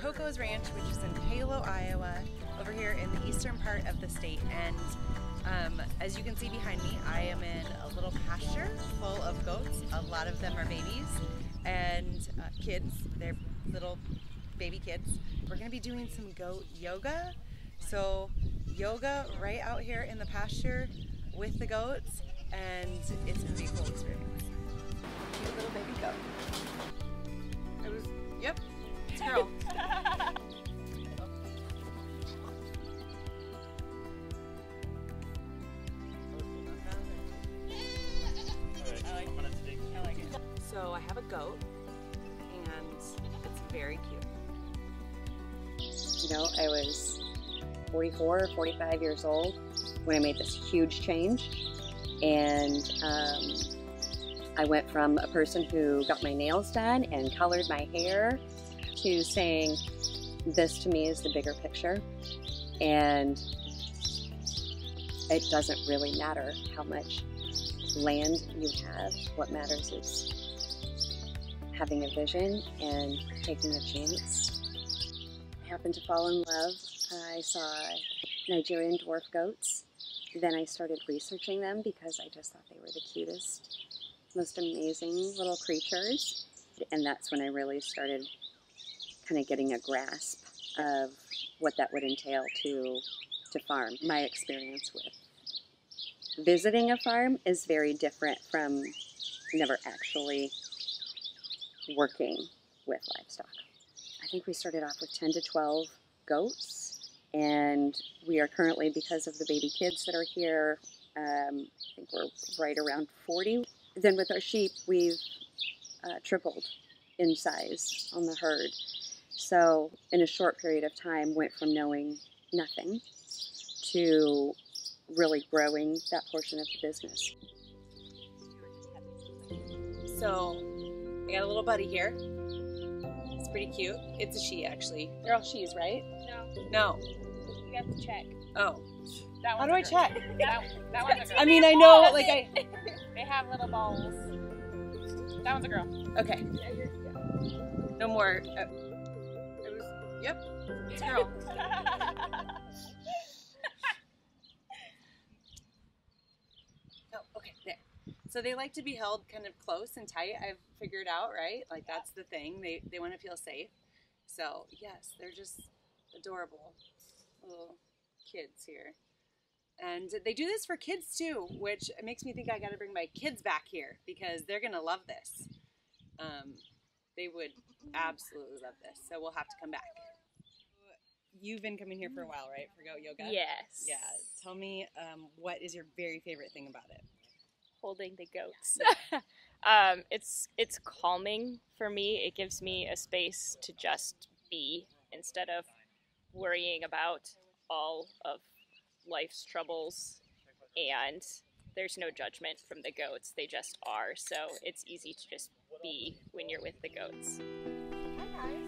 Coco's ranch, which is in Halo, Iowa, over here in the eastern part of the state. And as you can see behind me, I am in a little pasture full of goats. A lot of them are babies and kids. They're little baby kids. We're gonna be doing some goat yoga. So yoga right out here in the pasture with the goats, and it's gonna be a cool experience. Cute little baby goat. Yep, it's a girl. I like it. So I have a goat, and it's very cute. You know, I was 44 or 45 years old when I made this huge change, and I went from a person who got my nails done and colored my hair to saying, this to me is the bigger picture, and it doesn't really matter how much land you have. What matters is having a vision and taking a chance. I happened to fall in love. I saw Nigerian Dwarf Goats. Then I started researching them because I just thought they were the cutest, most amazing little creatures. And that's when I really started kind of getting a grasp of what that would entail to farm. My experience with visiting a farm is very different from never actually working with livestock. I think we started off with 10 to 12 goats, and we are currently, because of the baby kids that are here, I think we're right around 40. Then with our sheep, we've tripled in size on the herd. So in a short period of time, went from knowing nothing to really growing that portion of the business. So I got a little buddy here. It's pretty cute. It's a she, actually. They're all she's, right? No. You have to check. Oh. That How do I check? That one's a girl. I mean, I know, like They have little balls. That one's a girl. Okay. No more. Yep. It's a girl. Oh, okay, there. So they like to be held kind of close and tight, I've figured out, right? Like that's the thing. They want to feel safe. So yes, they're just adorable little kids here. And they do this for kids too, which makes me think I got to bring my kids back here because they're going to love this. They would absolutely love this. So we'll have to come back. You've been coming here for a while, right? For goat yoga? Yes. Yeah. Tell me, what is your very favorite thing about it? Holding the goats. It's calming for me. It gives me a space to just be instead of worrying about all of life's troubles, and there's no judgment from the goats. They just are, so it's easy to just be when you're with the goats. Hi guys.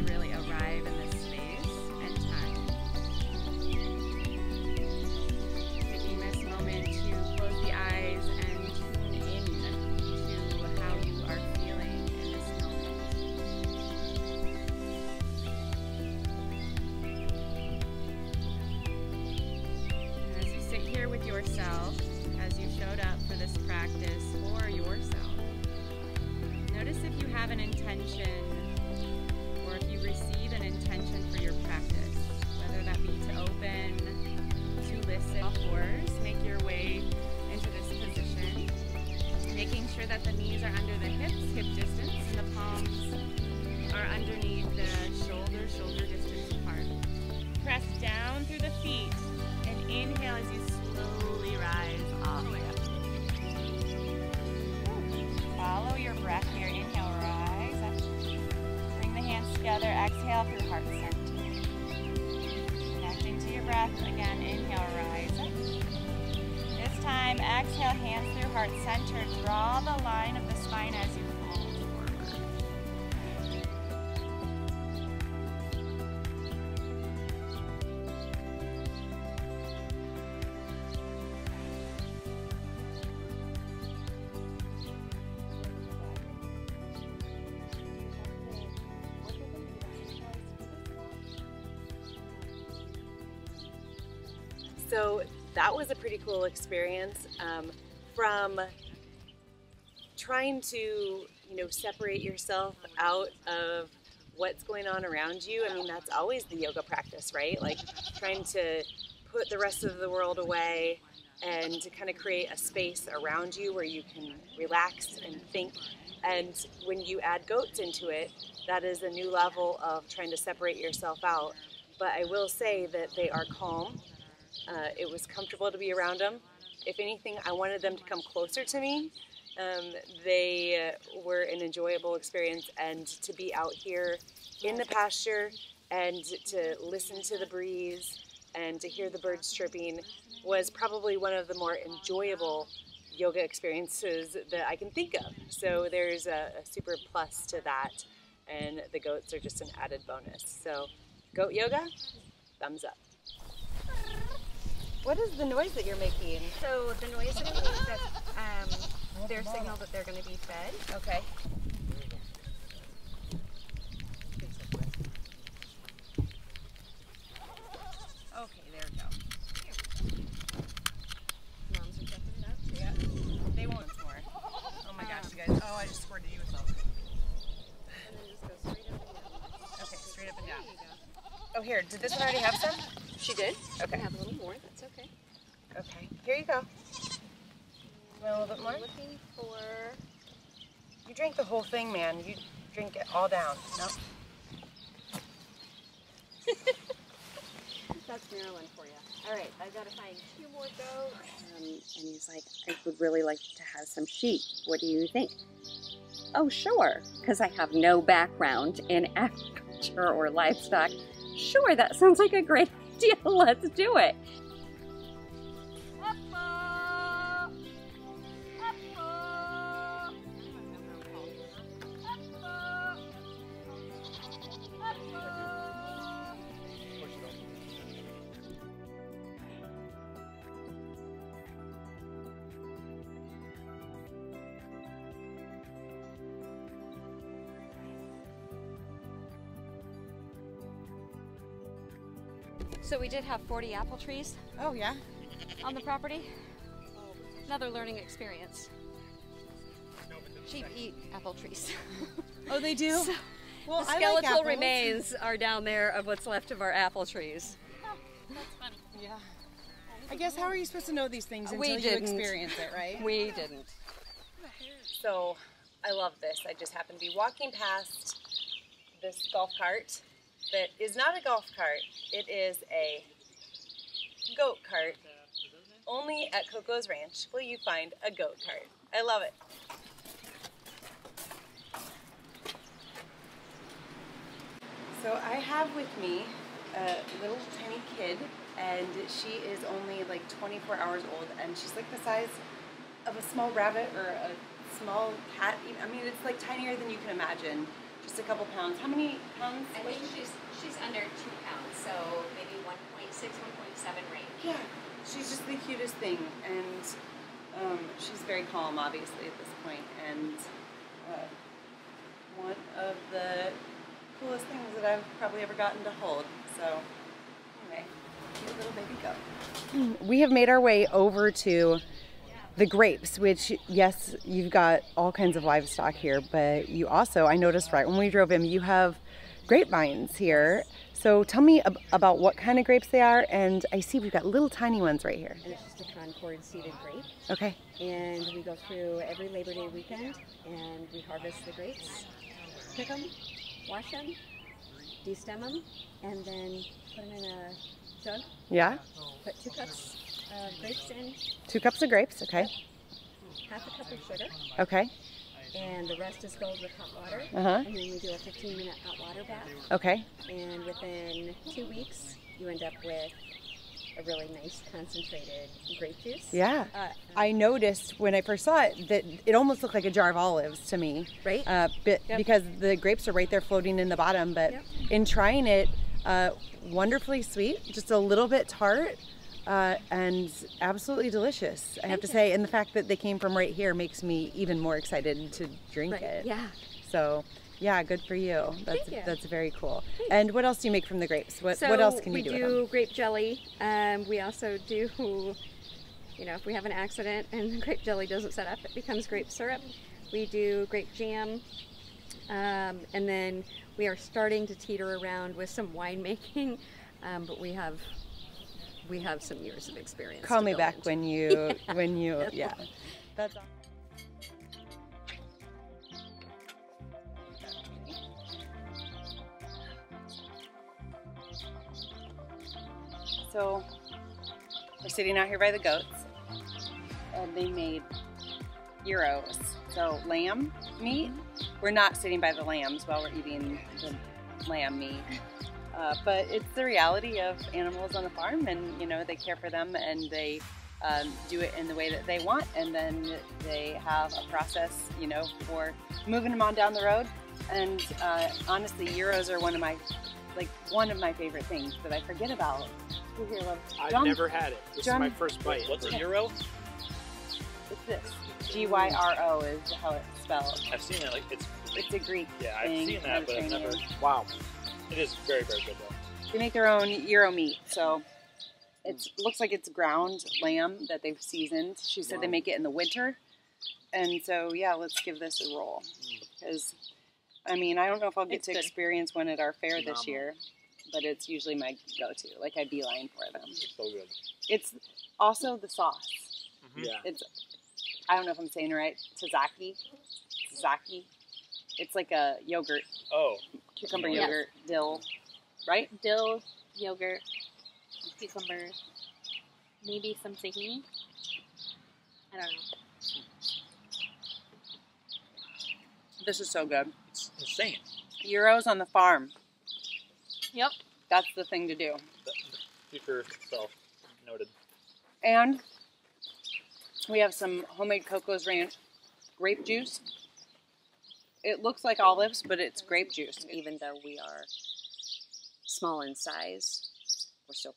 Really arrive in this space and time. Taking this moment to close the eyes and tune in to how you are feeling in this moment. As you sit here with yourself, as you showed up for this practice for yourself, notice if you have an intention, or if you receive an intention for your practice, whether that be to open, to listen. Fours, make your way into this position, making sure that the knees are under the hips breath here. Inhale, rise up. Bring the hands together. Exhale through heart center. Connecting to your breath. Again, inhale, rise up. This time, exhale, hands through heart center. Draw the line of the spine as you fold forward. So that was a pretty cool experience, from trying to, separate yourself out of what's going on around you. I mean, that's always the yoga practice, right? Like trying to put the rest of the world away and to kind of create a space around you where you can relax and think. And when you add goats into it, that is a new level of trying to separate yourself out. But I will say that they are calm. It was comfortable to be around them. If anything, I wanted them to come closer to me. They were an enjoyable experience, and to be out here in the pasture and to listen to the breeze and to hear the birds chirping was probably one of the more enjoyable yoga experiences that I can think of. So there's a super plus to that, and the goats are just an added bonus. So goat yoga, thumbs up. What is the noise that you're making? So the noise that it is that their signal that they're going to be fed. Okay. Okay, there we go. Moms are checking it out. Yeah, they won't more. Oh my gosh, you guys. Oh, I just squirted you with milk. And then just go straight up and down. Okay, straight up and down. There you go. Oh, here. Did this one already have some? She did. Okay. I have a little more. That's okay. Okay. Here you go. Want a little bit more? I'm looking for... You drank the whole thing, man. You drink it all down. No. That's Maryland for you. All right, I've got to find 2 more goats. And he's like, I would really like to have some sheep. What do you think? Oh, sure, because I have no background in agriculture or livestock. Sure, that sounds like a great idea. Let's do it. So we did have 40 apple trees Oh, yeah? on the property. Another learning experience. Sheep eat apple trees. Oh, they do? So Well, the I like skeletal apples. remains are down there of what's left of our apple trees. That's fun. Yeah. I guess how are you supposed to know these things We until you didn't. experience it, right? We didn't. So, I love this. I just happened to be walking past this golf cart that is not a golf cart. It is a goat cart. Only at Coco's Ranch will you find a goat cart. I love it. So I have with me a little tiny kid, and she is only like 24 hours old, and she's like the size of a small rabbit or a small cat. I mean, it's like tinier than you can imagine. Just a couple pounds. How many pounds? I think she's under 2 pounds, so maybe 1.6, 1.7 range. Yeah, she's just the cutest thing, and she's very calm, obviously, at this point, and one of the coolest things that I've probably ever gotten to hold. So, anyway, cute little baby goat. We have made our way over to the grapes, which, yes, you've got all kinds of livestock here, but you also, I noticed right when we drove in, you have grapevines here. So tell me about what kind of grapes they are, and I see we've got little tiny ones right here. And it's just a Concord seeded grape. Okay. And we go through every Labor Day weekend, and we harvest the grapes, pick them, wash them, destem them, and then put them in a jug. Yeah? Put 2 cups of grapes in, 2 cups of grapes, okay. half a cup of sugar, Okay. and the rest is filled with hot water. Uh-huh. And then we do a 15-minute hot water bath. Okay. And within 2 weeks, you end up with a really nice concentrated grape juice. Yeah. I noticed when I first saw it that it almost looked like a jar of olives to me. Right. Because the grapes are right there floating in the bottom. But in trying it, wonderfully sweet, just a little bit tart, and absolutely delicious, I have to say. And the fact that they came from right here makes me even more excited to drink it. Yeah. So, yeah, good for you. Thank you. That's very cool. And what else do you make from the grapes? What else can you do with them? We do grape jelly. We also do, you know, if we have an accident and the grape jelly doesn't set up, it becomes grape syrup. We do grape jam. And then we are starting to teeter around with some winemaking, but we have some years of experience. Call me back when you yeah. That's awesome. So we're sitting out here by the goats, and they made gyros. So lamb meat. We're not sitting by the lambs while we're eating the lamb meat. But it's the reality of animals on the farm, and you know, they care for them, and they do it in the way that they want, and then they have a process, you know, for moving them on down the road. And honestly, gyros are one of my favorite things that I forget about. Who here loves I've never had it. This is my first bite. What's a gyro? It's this. G-Y-R-O is how it's spelled. I've seen it. Like it's a Greek Yeah, thing, I've seen that, but I've never. Wow. It is very, very good though. They make their own gyro meat, so it looks like it's ground lamb that they've seasoned. She said they make it in the winter, and so yeah, let's give this a roll. Because I mean, I don't know if I'll get to experience one at our fair this year, but it's usually my go-to. Like I beeline for them. It's so good. It's also the sauce. Yeah. It's, I don't know if I'm saying it right. Tzatziki. It's like a yogurt. Oh. Cucumber yogurt, dill, right? Dill, yogurt, cucumber, maybe some tahini. I don't know. This is so good. It's insane. Gyros on the farm. Yep. That's the thing to do. Speak for yourself. Noted. And we have some homemade Coco's Ranch grape juice. It looks like olives, but it's grape juice. Even though we are small in size, we're still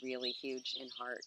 really huge in heart.